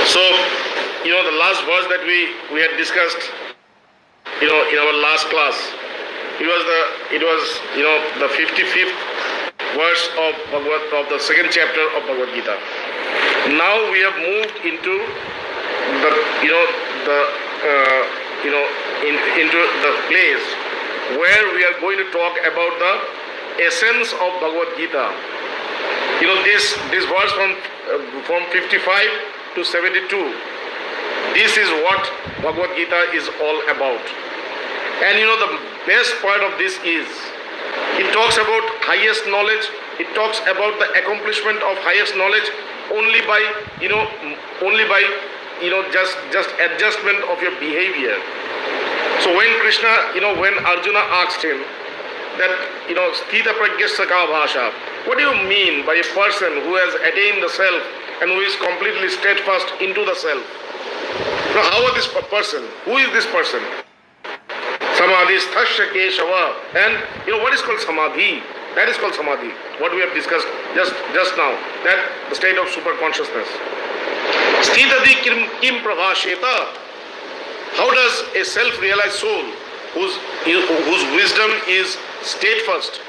So, the last verse that we had discussed, in our last class, it was the 55th verse of the second chapter of Bhagavad Gita. Now we have moved into the into the place where we are going to talk about the essence of Bhagavad Gita. This verse from 55 to 72. This is what Bhagavad Gita is all about. And the best part of this is, it talks about highest knowledge. It talks about the accomplishment of highest knowledge only by just adjustment of your behavior. So when Krishna, when Arjuna asked him that, Sthita pragyasaka bhasha, what do you mean by a person who has attained the self and who is completely steadfast into the self? Now, how is this person? Who is this person? Samadhi sthasya keshava. And what is called samadhi? That is called samadhi. What we have discussed just now. That the state of super consciousness. Sthitadi kim prabhasheta. How does a self-realized soul whose wisdom is steadfast,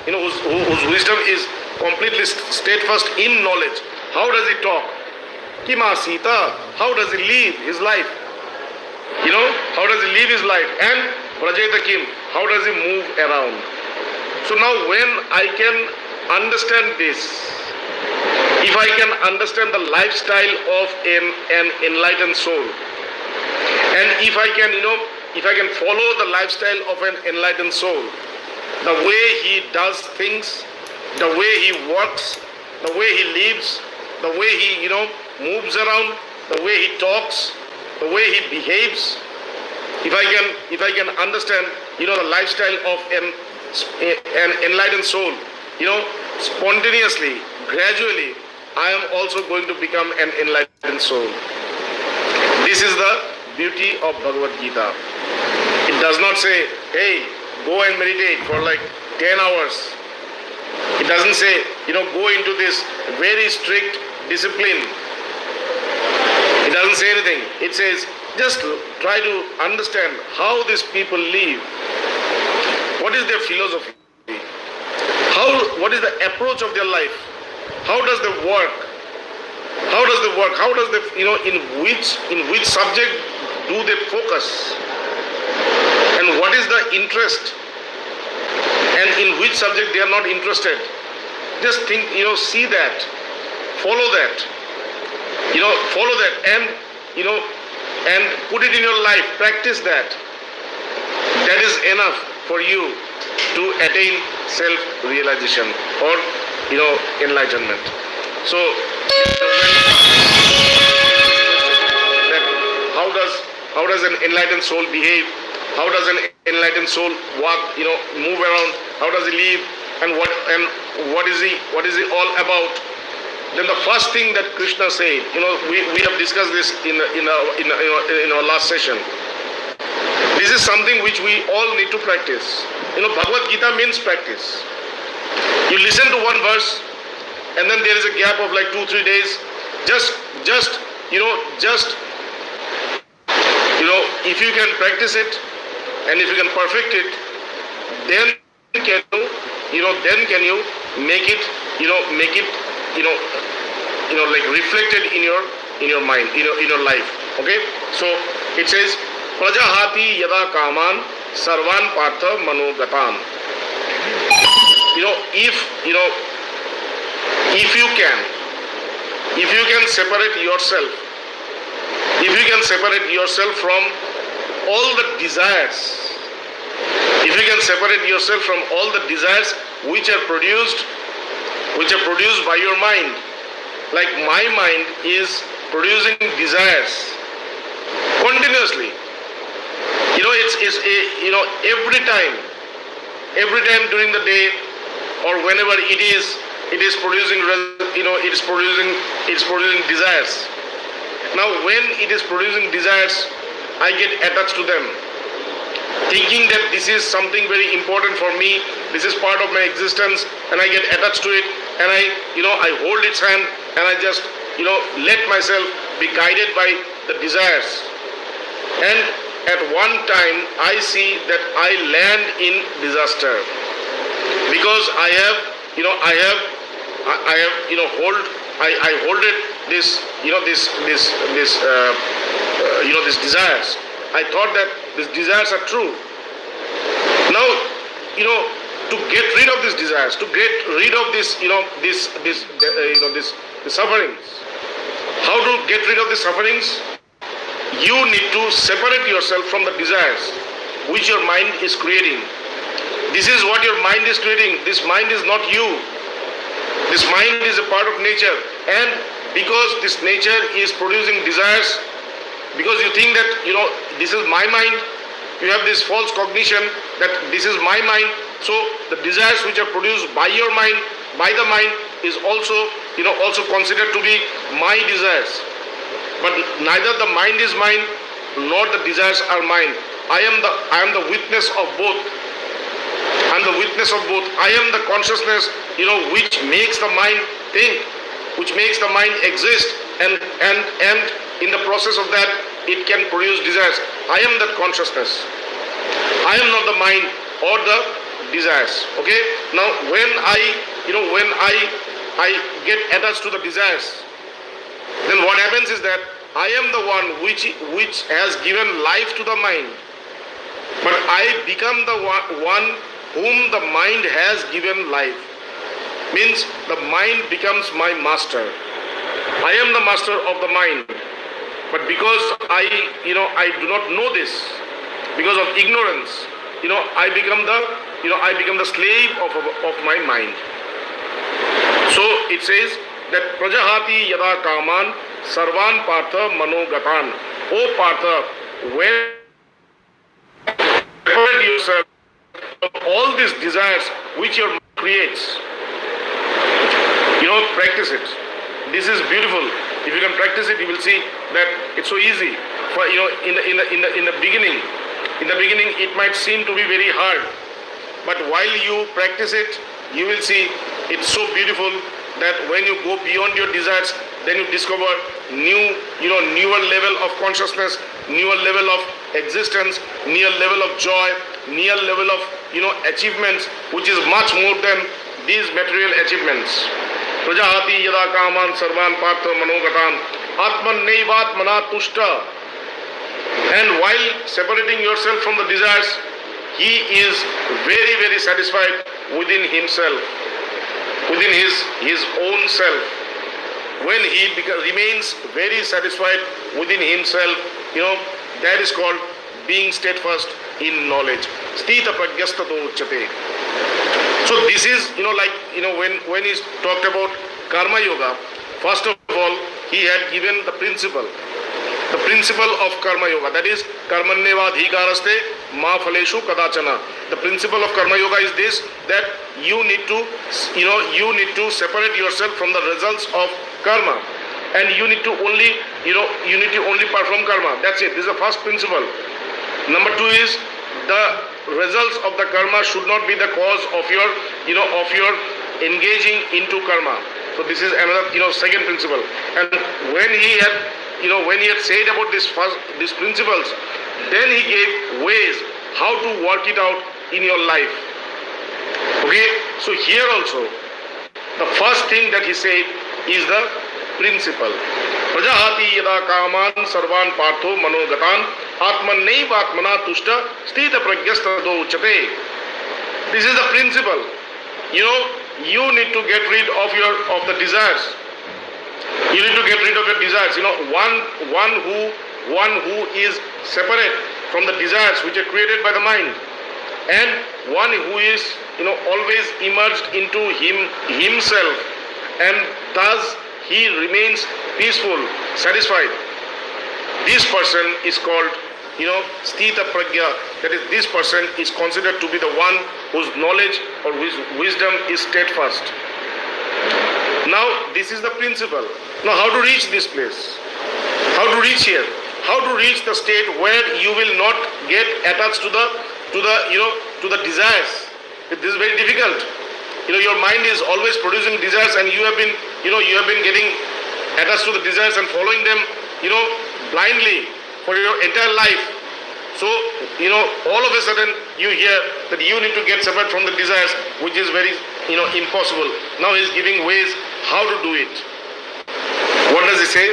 whose wisdom is completely steadfast in knowledge, how does he talk? Kimasita. How does he live his life? How does he live his life? And Prajeta Kim, how does he move around? So now when I can understand this, if I can understand the lifestyle of an enlightened soul, and if I can follow the lifestyle of an enlightened soul, the way he does things, the way he works, the way he lives, the way he moves around, the way he talks, the way he behaves, if I can understand the lifestyle of an enlightened soul, spontaneously, gradually, I am also going to become an enlightened soul. This is the beauty of Bhagavad Gita. It does not say, hey, go and meditate for like 10 hours. It doesn't say, go into this very strict discipline. It doesn't say anything. It says, just try to understand how these people live. What is their philosophy? What is the approach of their life? How does they work? How does they work? How does they, in which subject do they focus? And what is the interest? And in which subject they are not interested? Just think, see that, follow that, follow that, and put it in your life, practice that. That is enough for you to attain self-realization or, enlightenment. So, how does an enlightened soul behave? How does an enlightened soul walk, move around? How does he live? And what is he all about? Then the first thing that Krishna said, we have discussed this in our last session. This is something which we all need to practice. Bhagavad Gita means practice. You listen to one verse, and then there is a gap of like 2-3 days. If you can practice it, and if you can perfect it, then can you make it like reflected in your mind, in your life. Okay? So it says, Prajahati yada kaman sarvan partha manogatan. If you can separate yourself from all the desires, if you can separate yourself from all the desires which are produced by your mind, like my mind is producing desires continuously. Every time during the day or whenever it is producing desires. Now when it is producing desires, I get attached to them, thinking that this is something very important for me, this is part of my existence, and I get attached to it, and I hold its hand, and I just let myself be guided by the desires. And at one time I see that I land in disaster because I hold it this desires. I thought that these desires are true. Now, to get rid of these desires, to get rid of this sufferings. How to get rid of the sufferings? You need to separate yourself from the desires which your mind is creating. This is what your mind is creating. This mind is not you. This mind is a part of nature. And because this nature is producing desires, because you think that, this is my mind, you have this false cognition that this is my mind. So the desires which are produced by your mind, by the mind, is also considered to be my desires. But neither the mind is mine nor the desires are mine. I am the witness of both. I am the witness of both. I am the consciousness, which makes the mind think, which makes the mind exist, and in the process of that it can produce desires. I am that consciousness. I am not the mind or the desires. Okay? Now when I get attached to the desires, then what happens is that I am the one which has given life to the mind. But I become the one whom the mind has given life. Means the mind becomes my master. I am the master of the mind. But because I do not know this, because of ignorance, I become the slave of my mind. So it says that prajahati yada kaman sarvan partha manogatan. O partha, when separate yourself from all these desires which your mind creates, practice it. This is beautiful. If you can practice it, you will see that it's so easy. For in the beginning, it might seem to be very hard, but while you practice it, you will see it's so beautiful that when you go beyond your desires, then you discover newer level of consciousness, newer level of existence, newer level of joy, newer level of achievements, which is much more than these material achievements. Prajahati yada kaman sarvan partha manogatan atman neivat mana tushta. And while separating yourself from the desires, he is very, very satisfied within himself, within his own self. When he remains very satisfied within himself, that is called being steadfast in knowledge. Sthita pragyastato uchyate. So this is, when he talked about karma yoga, first of all, he had given the principle of karma yoga. That is, karmanyeva adhikaraste ma phaleshu kadachana. The principle of karma yoga is this, that you need to separate yourself from the results of karma, and you need to only perform karma. That's it. This is the first principle. Number two is the results of the karma should not be the cause of your engaging into karma. So this is another second principle. And when he had said about these principles, then he gave ways how to work it out in your life. Okay, so here also the first thing that he said is the principle. Prajahati yada kaman sarvan partho manogatan atman neivatmana tushta sthita pragyastado uchate. This is the principle. You need to get rid of the desires. You need to get rid of your desires. One who is separate from the desires which are created by the mind, and one who is always immersed into himself, and thus he remains peaceful, satisfied. This person is called sthita pragya. That is, this person is considered to be the one whose knowledge or whose wisdom is steadfast. Now this is the principle. Now how to reach this place? How to reach here? How to reach the state where you will not get attached to the desires? This is very difficult. Your mind is always producing desires, and you have been getting attached to the desires and following them blindly for your entire life. So, all of a sudden you hear that you need to get separate from the desires, which is very, impossible. Now he is giving ways how to do it. What does he say?